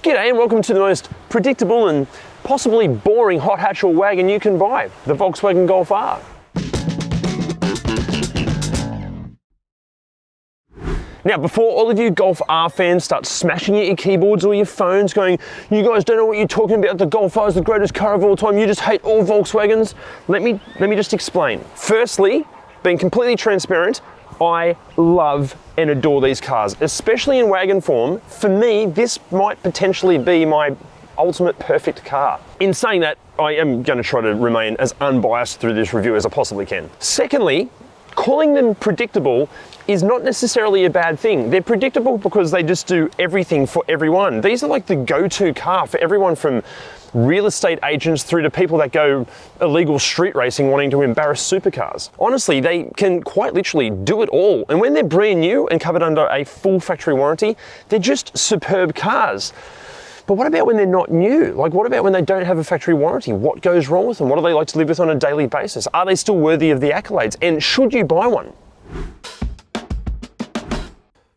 G'day and welcome to the most predictable and possibly boring hot hatch or wagon you can buy, the Volkswagen Golf R. Now, before all of you Golf R fans start smashing at your keyboards or your phones going, you guys don't know what you're talking about, the Golf R is the greatest car of all time, you just hate all Volkswagens, let me just explain. Firstly, being completely transparent, I love and adore these cars, especially in wagon form. For me, this might potentially be my ultimate perfect car. In saying that, I am going to try to remain as unbiased through this review as I possibly can. Secondly, calling them predictable is not necessarily a bad thing. They're predictable because they just do everything for everyone. These are like the go-to car for everyone from real estate agents through to people that go illegal street racing wanting to embarrass supercars. Honestly, they can quite literally do it all. And when they're brand new and covered under a full factory warranty, they're just superb cars. But what about when they're not new? Like, what about when they don't have a factory warranty? What goes wrong with them? What do they like to live with on a daily basis? Are they still worthy of the accolades? And should you buy one?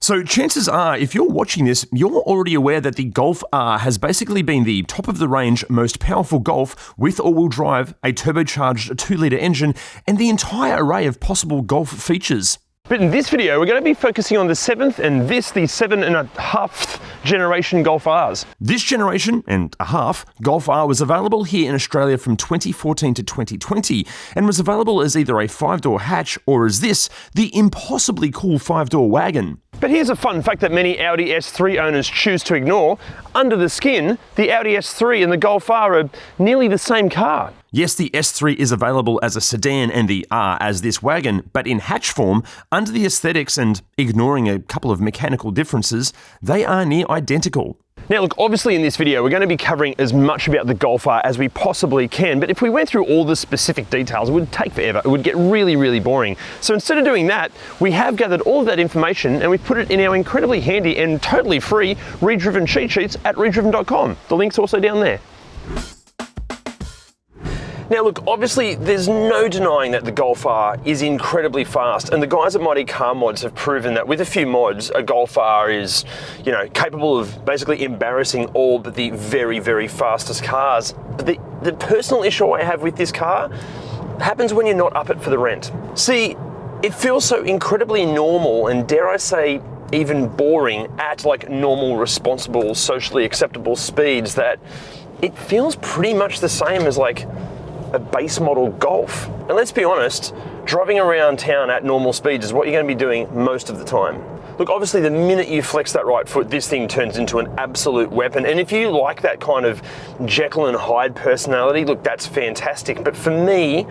So chances are, if you're watching this, you're already aware that the Golf R has basically been the top-of-the-range, most powerful Golf with all-wheel drive, a turbocharged 2-litre engine, and the entire array of possible Golf features. But in this video, we're going to be focusing on the 7th and the 7.5th generation Golf Rs. This generation and a half Golf R was available here in Australia from 2014 to 2020 and was available as either a 5-door hatch or as this, the impossibly cool 5-door wagon. But here's a fun fact that many Audi S3 owners choose to ignore. Under the skin, the Audi S3 and the Golf R are nearly the same car. Yes, the S3 is available as a sedan and the R as this wagon, but in hatch form, under the aesthetics and ignoring a couple of mechanical differences, they are near identical. Now look, obviously in this video we're going to be covering as much about the Golf R as we possibly can, but if we went through all the specific details it would take forever, it would get really boring. So instead of doing that, we have gathered all of that information and we've put it in our incredibly handy and totally free ReDriven cheat sheets at ReDriven.com. The link's also down there. Now look, obviously there's no denying that the Golf R is incredibly fast, and the guys at Mighty Car Mods have proven that with a few mods, a Golf R is, capable of basically embarrassing all but the very fastest cars. But the personal issue I have with this car happens when you're not up it for the rent. See, it feels so incredibly normal and, dare I say, even boring at like normal, responsible, socially acceptable speeds that it feels pretty much the same as like a base model Golf. And let's be honest, driving around town at normal speeds is what you're going to be doing most of the time. Look, obviously the minute you flex that right foot, this thing turns into an absolute weapon. And if you like that kind of Jekyll and Hyde personality, look, that's fantastic. But for me,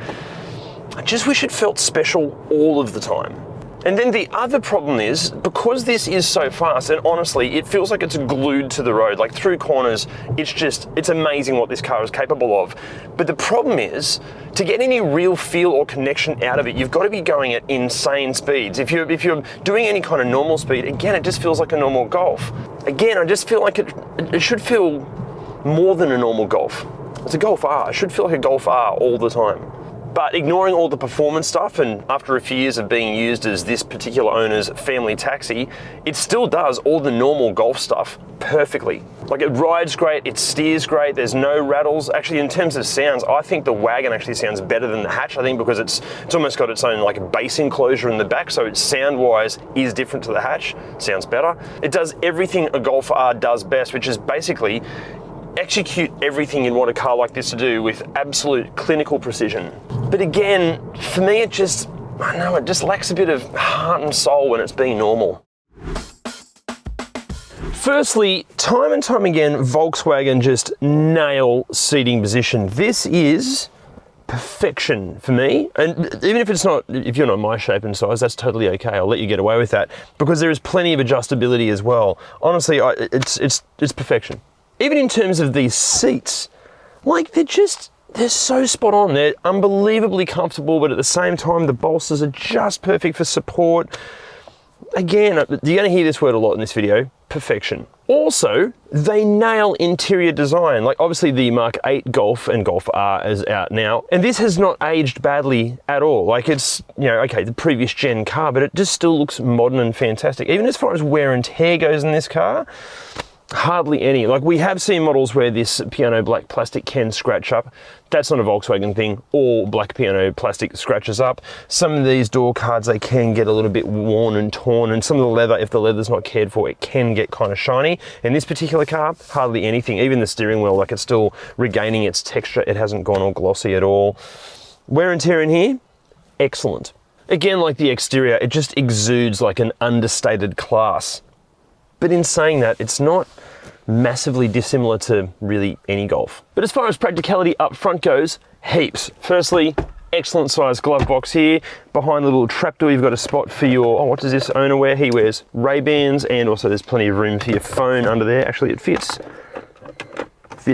I just wish it felt special all of the time. And then the other problem is, because this is so fast, and honestly, it feels like it's glued to the road, like through corners, it's amazing what this car is capable of. But the problem is, to get any real feel or connection out of it, you've got to be going at insane speeds. If you're doing any kind of normal speed, again, it just feels like a normal Golf. Again, I just feel like it should feel more than a normal Golf. It's a Golf R, it should feel like a Golf R all the time. But ignoring all the performance stuff, and after a few years of being used as this particular owner's family taxi, it still does all the normal Golf stuff perfectly. Like, it rides great, it steers great, there's no rattles. Actually, in terms of sounds, I think the wagon actually sounds better than the hatch, I think, because it's almost got its own like bass enclosure in the back, so sound-wise is different to the hatch, sounds better. It does everything a Golf R does best, which is basically execute everything you'd want a car like this to do with absolute clinical precision. But again, for me, it just lacks a bit of heart and soul when it's being normal. Firstly, time and time again, Volkswagen just nail seating position. This is perfection for me. And even if you're not my shape and size, that's totally okay. I'll let you get away with that because there is plenty of adjustability as well. Honestly, it's perfection. Even in terms of these seats, like they're so spot on. They're unbelievably comfortable, but at the same time, the bolsters are just perfect for support. Again, you're going to hear this word a lot in this video, perfection. Also, they nail interior design. Like, obviously the Mark 8 Golf and Golf R is out now, and this has not aged badly at all. Like, it's, okay, the previous gen car, but it just still looks modern and fantastic. Even as far as wear and tear goes in this car, Hardly any. Like, we have seen models where this piano black plastic can scratch up. That's not a Volkswagen thing. All black piano plastic scratches up. Some of these door cards, they can get a little bit worn and torn, and some of the leather, if the leather's not cared for, it can get kind of shiny. In this particular car, hardly anything. Even the steering wheel, like, it's still regaining its texture. It hasn't gone all glossy at all. Wear and tear in here, excellent. Again, like the exterior, it just exudes like an understated class. But in saying that, it's not massively dissimilar to really any Golf. But as far as practicality up front goes, heaps. Firstly, excellent sized glove box here. Behind the little trapdoor, you've got a spot for your, what does this owner wear? He wears Ray-Bans, and also there's plenty of room for your phone under there. Actually, it fits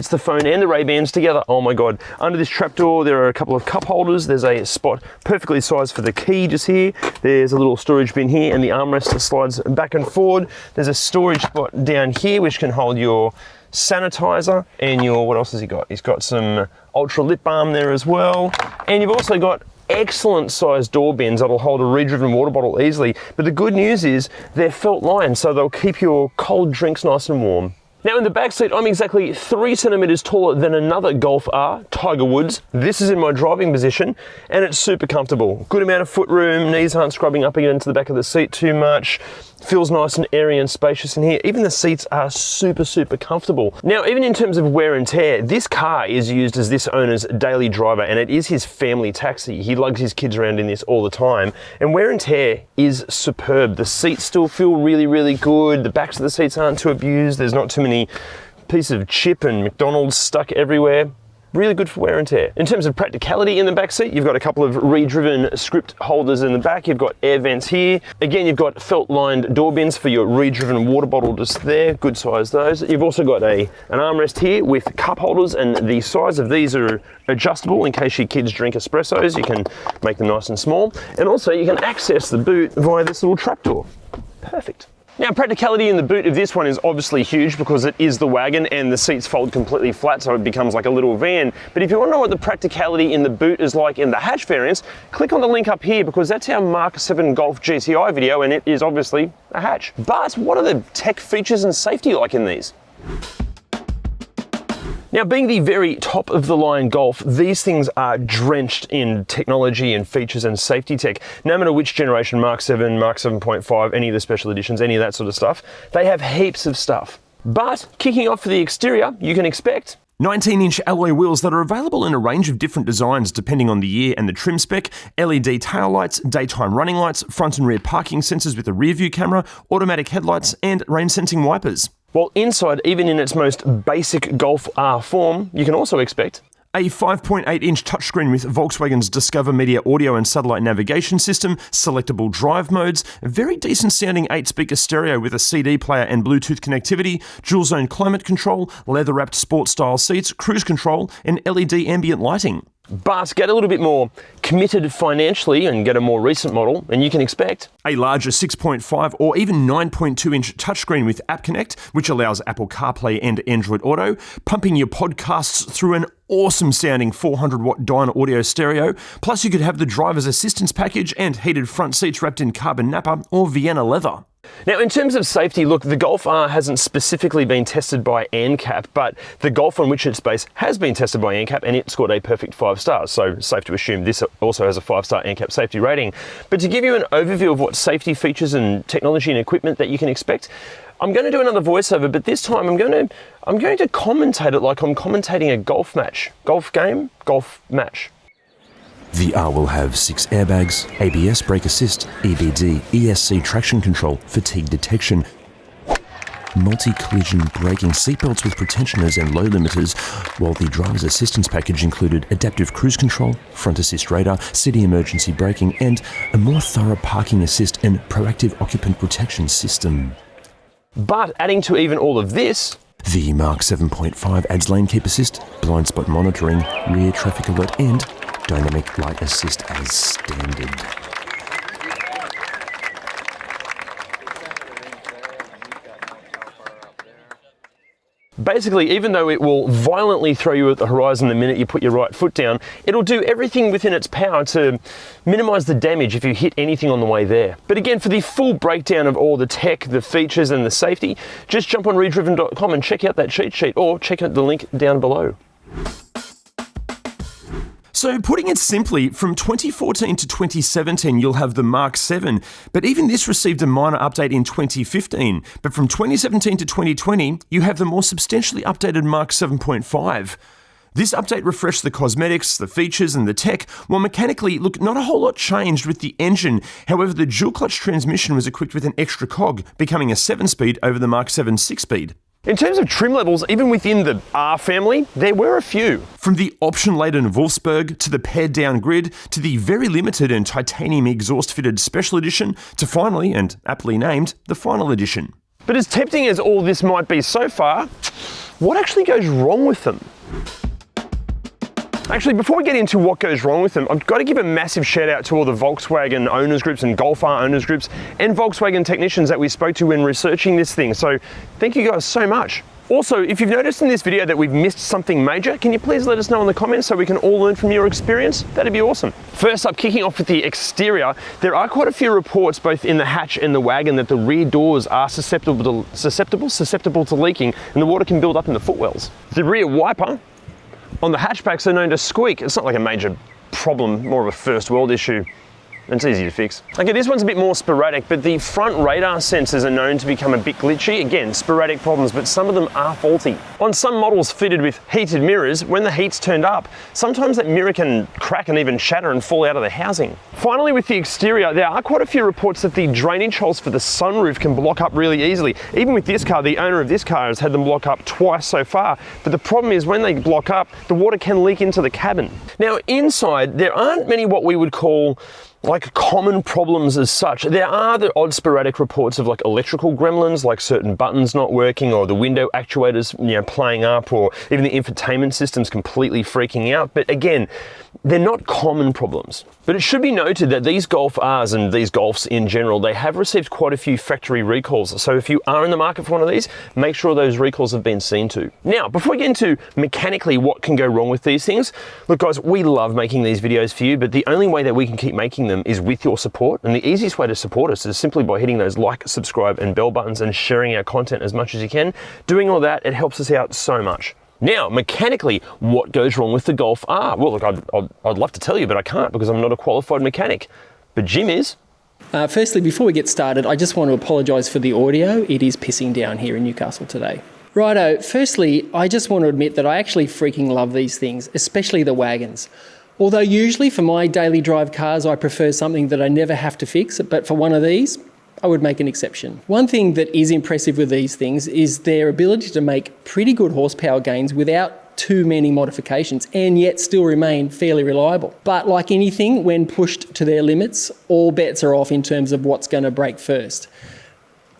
the phone and the Ray-Bans together. Oh my God. Under this trapdoor, there are a couple of cup holders. There's a spot perfectly sized for the key just here. There's a little storage bin here, and the armrest slides back and forward. There's a storage spot down here which can hold your sanitizer and your, what else has he got? He's got some ultra lip balm there as well. And you've also got excellent sized door bins that'll hold a ReDriven water bottle easily. But the good news is they're felt lined, so they'll keep your cold drinks nice and warm. Now in the back seat, I'm exactly 3 centimeters taller than another Golf R, Tiger Woods. This is in my driving position, and it's super comfortable. Good amount of foot room, knees aren't scrubbing up against the back of the seat too much. Feels nice and airy and spacious in here. Even the seats are super, super comfortable. Now, even in terms of wear and tear, this car is used as this owner's daily driver, and it is his family taxi. He lugs his kids around in this all the time, and wear and tear is superb. The seats still feel really, really good. The backs of the seats aren't too abused. There's not too many pieces of chip and McDonald's stuck everywhere. Really good for wear and tear. In terms of practicality in the back seat, you've got a couple of ReDriven script holders in the back. You've got air vents here. Again, you've got felt lined door bins for your ReDriven water bottle just there. Good size those. You've also got an armrest here with cup holders, and the size of these are adjustable in case your kids drink espressos. You can make them nice and small. And also you can access the boot via this little trapdoor. Perfect. Now, practicality in the boot of this one is obviously huge because it is the wagon and the seats fold completely flat, so it becomes like a little van. But if you want to know what the practicality in the boot is like in the hatch variants, click on the link up here because that's our Mark 7 Golf GTI video, and it is obviously a hatch. But what are the tech features and safety like in these? Now, being the very top of the line Golf, these things are drenched in technology and features and safety tech. No matter which generation, Mark 7, Mark 7.5, any of the special editions, any of that sort of stuff, they have heaps of stuff. But kicking off for the exterior, you can expect 19-inch alloy wheels that are available in a range of different designs depending on the year and the trim spec, LED taillights, daytime running lights, front and rear parking sensors with a rear view camera, automatic headlights, and rain-sensing wipers. While inside, even in its most basic Golf R form, you can also expect a 5.8-inch touchscreen with Volkswagen's Discover Media audio and satellite navigation system, selectable drive modes, a very decent sounding 8-speaker stereo with a CD player and Bluetooth connectivity, dual-zone climate control, leather-wrapped sport-style seats, cruise control, and LED ambient lighting. But get a little bit more committed financially and get a more recent model, and you can expect a larger 6.5 or even 9.2-inch touchscreen with App Connect, which allows Apple CarPlay and Android Auto, pumping your podcasts through an awesome sounding 400-watt Dyna audio stereo, plus you could have the driver's assistance package and heated front seats wrapped in carbon nappa or Vienna leather. Now, in terms of safety, look, the Golf R hasn't specifically been tested by ANCAP, but the Golf on which it's based has been tested by ANCAP, and it scored a perfect 5 stars, so safe to assume this also has a 5-star ANCAP safety rating. But to give you an overview of what safety features and technology and equipment that you can expect, I'm going to do another voiceover, but this time I'm going to commentate it like I'm commentating a golf match. Golf game, golf match. The R will have 6 airbags, ABS brake assist, EBD, ESC traction control, fatigue detection, multi-collision braking, seatbelts with pretensioners and low limiters, while the driver's assistance package included adaptive cruise control, front assist radar, city emergency braking, and a more thorough parking assist and proactive occupant protection system. But adding to even all of this, the Mark 7.5 adds lane keep assist, blind spot monitoring, rear traffic alert, and dynamic light assist as standard. Basically, even though it will violently throw you at the horizon the minute you put your right foot down, it'll do everything within its power to minimize the damage if you hit anything on the way there. But again, for the full breakdown of all the tech, the features and the safety, just jump on ReDriven.com and check out that cheat sheet, or check out the link down below. So putting it simply, from 2014 to 2017, you'll have the Mark 7, but even this received a minor update in 2015. But from 2017 to 2020, you have the more substantially updated Mark 7.5. This update refreshed the cosmetics, the features and the tech, while mechanically, look, not a whole lot changed with the engine. However, the dual clutch transmission was equipped with an extra cog, becoming a 7-speed over the Mark 7 6-speed. In terms of trim levels, even within the R family, there were a few. From the option-laden Wolfsburg, to the pared-down grid, to the very limited and titanium exhaust-fitted Special Edition, to finally, and aptly named, the Final Edition. But as tempting as all this might be so far, what actually goes wrong with them? Actually, before we get into what goes wrong with them, I've got to give a massive shout out to all the Volkswagen owners groups and Golf R owners groups and Volkswagen technicians that we spoke to when researching this thing. So thank you guys so much. Also, if you've noticed in this video that we've missed something major, can you please let us know in the comments so we can all learn from your experience? That'd be awesome. First up, kicking off with the exterior, there are quite a few reports both in the hatch and the wagon that the rear doors are susceptible to leaking, and the water can build up in the footwells. The rear wiper on the hatchbacks are known to squeak. It's not like a major problem, more of a first world issue. It's easy to fix. Okay, this one's a bit more sporadic, but the front radar sensors are known to become a bit glitchy. Again, sporadic problems, but some of them are faulty. On some models fitted with heated mirrors, when the heat's turned up, sometimes that mirror can crack and even shatter and fall out of the housing. Finally, with the exterior, there are quite a few reports that the drainage holes for the sunroof can block up really easily. Even with this car, the owner of this car has had them block up twice so far, but the problem is when they block up, the water can leak into the cabin. Now, inside, there aren't many what we would call like common problems as such. There are the odd sporadic reports of like electrical gremlins, like certain buttons not working, or the window actuators, playing up, or even the infotainment systems completely freaking out. But again, they're not common problems. But it should be noted that these Golf Rs and these Golfs in general, they have received quite a few factory recalls. So if you are in the market for one of these, make sure those recalls have been seen to. Now, before we get into mechanically what can go wrong with these things, look guys, we love making these videos for you, but the only way that we can keep making them is with your support. And the easiest way to support us is simply by hitting those like, subscribe and bell buttons and sharing our content as much as you can. Doing all that, it helps us out so much. Now, mechanically, what goes wrong with the Golf R? Well, look, I'd love to tell you, but I can't because I'm not a qualified mechanic. But Jim is. Firstly, before we get started, I just want to apologise for the audio. It is pissing down here in Newcastle today. Righto, firstly, I just want to admit that I actually freaking love these things, especially the wagons. Although usually for my daily drive cars, I prefer something that I never have to fix, but for one of these, I would make an exception. One thing that is impressive with these things is their ability to make pretty good horsepower gains without too many modifications and yet still remain fairly reliable. But like anything, when pushed to their limits, all bets are off in terms of what's going to break first.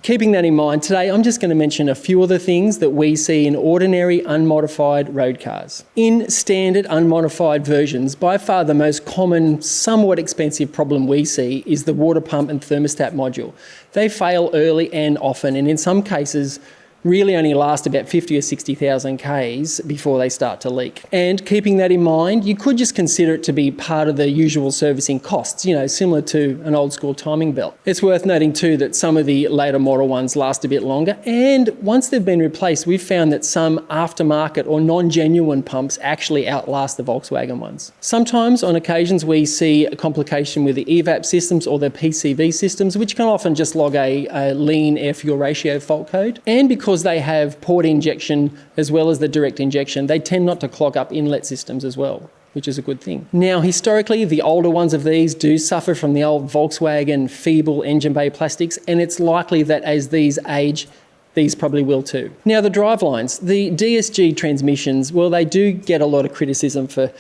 Keeping that in mind, today I'm just going to mention a few other things that we see in ordinary unmodified road cars. In standard unmodified versions, by far the most common, somewhat expensive problem we see is the water pump and thermostat module. They fail early and often, and in some cases really only last about 50 or 60,000 Ks before they start to leak. And keeping that in mind, you could just consider it to be part of the usual servicing costs, similar to an old school timing belt. It's worth noting too that some of the later model ones last a bit longer, and once they've been replaced, we've found that some aftermarket or non-genuine pumps actually outlast the Volkswagen ones. Sometimes, on occasions, we see a complication with the EVAP systems or the PCV systems, which can often just log a lean air-fuel ratio fault code. And because they have port injection as well as the direct injection, they tend not to clog up inlet systems as well, which is a good thing. Now, historically, the older ones of these do suffer from the old Volkswagen feeble engine bay plastics, and it's likely that as these age, these probably will too. Now, the drivelines, the DSG transmissions, well, they do get a lot of criticism for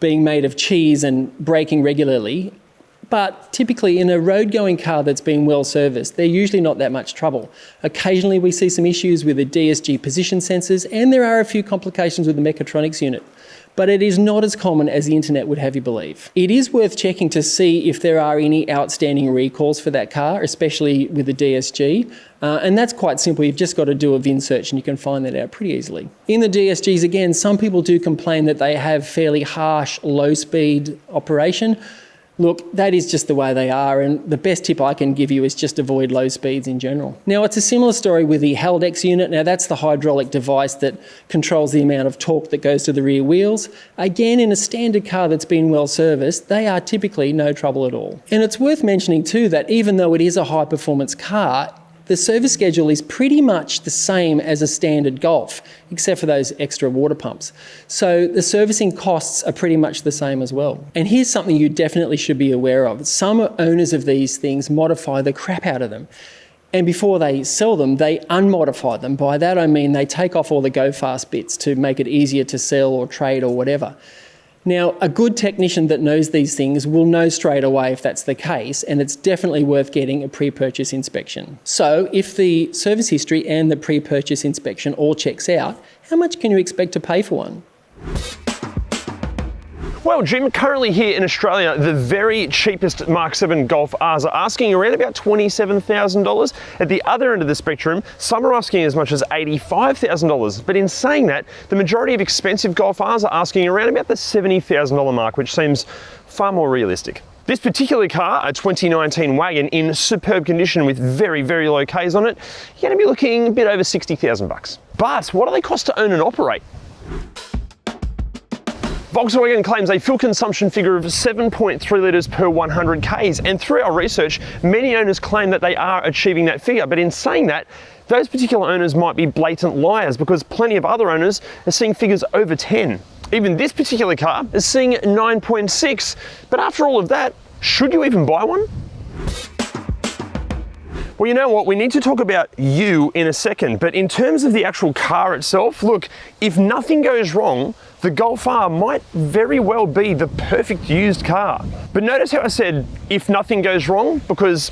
being made of cheese and breaking regularly. But typically in a road-going car that's been well serviced, they're usually not that much trouble. Occasionally we see some issues with the DSG position sensors, and there are a few complications with the mechatronics unit. but it is not as common as the internet would have you believe. It is worth checking to see if there are any outstanding recalls for that car, especially with the DSG. And that's quite simple. You've just got to do a VIN search and you can find that out pretty easily. In the DSGs, again, some people do complain that they have fairly harsh low-speed operation. Look, that is just the way they are, and the best tip I can give you is just avoid low speeds in general. Now, it's a similar story with the Haldex unit. Now, that's the hydraulic device that controls the amount of torque that goes to the rear wheels. Again, in a standard car that's been well serviced, they are typically no trouble at all. And it's worth mentioning too that even though it is a high-performance car, the service schedule is pretty much the same as a standard Golf, except for those extra water pumps. So the servicing costs are pretty much the same as well. And here's something you definitely should be aware of. Some owners of these things modify the crap out of them. And before they sell them, they unmodify them. By that I mean they take off all the go-fast bits to make it easier to sell or trade or whatever. Now, a good technician that knows these things will know straight away if that's the case, and it's definitely worth getting a pre-purchase inspection. So, if the service history and the pre-purchase inspection all checks out, how much can you expect to pay for one? Well, Jim, currently here in Australia, the very cheapest Mark 7 Golf Rs are asking around about $27,000. At the other end of the spectrum, some are asking as much as $85,000. But in saying that, the majority of expensive Golf Rs are asking around about the $70,000 mark, which seems far more realistic. This particular car, a 2019 wagon in superb condition with very, very low Ks on it, you're going to be looking a bit over $60,000. But what do they cost to own and operate? Volkswagen claims a fuel consumption figure of 7.3 litres per 100 Ks, and through our research, many owners claim that they are achieving that figure. But in saying that, those particular owners might be blatant liars, because plenty of other owners are seeing figures over 10. Even this particular car is seeing 9.6. But after all of that, should you even buy one? Well, you know what? We need to talk about you in a second, but in terms of the actual car itself, look, if nothing goes wrong, the Golf R might very well be the perfect used car. But notice how I said, if nothing goes wrong, because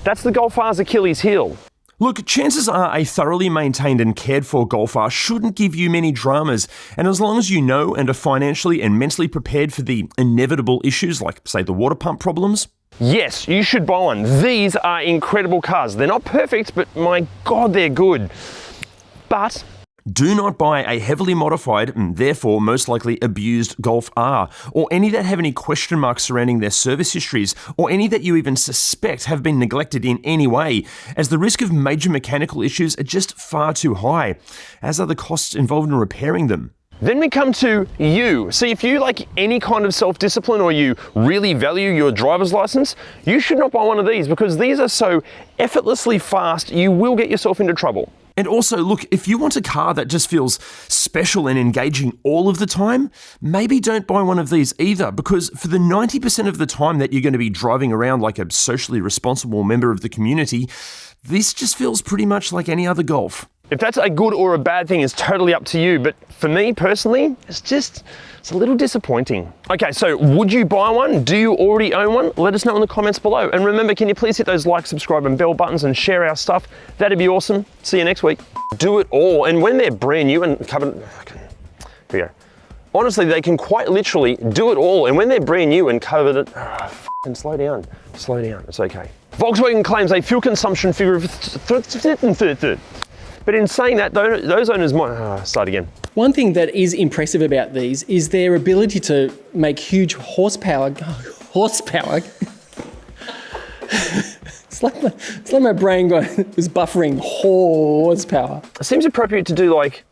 that's the Golf R's Achilles heel. Look, chances are a thoroughly maintained and cared for Golf R shouldn't give you many dramas, and as long as you know and are financially and mentally prepared for the inevitable issues like, say, the water pump problems, yes, you should buy one. These are incredible cars. They're not perfect, but my God, they're good. But do not buy a heavily modified and therefore most likely abused Golf R, or any that have any question marks surrounding their service histories, or any that you even suspect have been neglected in any way, as the risk of major mechanical issues are just far too high, as are the costs involved in repairing them. then we come to you. See, if you like any kind of self-discipline or you really value your driver's license, you should not buy one of these, because these are so effortlessly fast, you will get yourself into trouble. And also, look, if you want a car that just feels special and engaging all of the time, maybe don't buy one of these either, because for the 90% of the time that you're going to be driving around like a socially responsible member of the community, this just feels pretty much like any other Golf. If that's a good or a bad thing is totally up to you, but for me personally, it's a little disappointing. Okay, so would you buy one? Do you already own one? Let us know in the comments below. And remember, can you please hit those like, subscribe and bell buttons and share our stuff? That'd be awesome. See you next week. Do it all. And when they're brand new and covered, here we go. Honestly, they can quite literally do it all. And when they're brand new and covered, and slow down, it's okay. Volkswagen claims a fuel consumption figure of but in saying that, those owners might, start again. One thing that is impressive about these is their ability to make huge horsepower. It's like my brain was buffering horsepower. It seems appropriate to do like,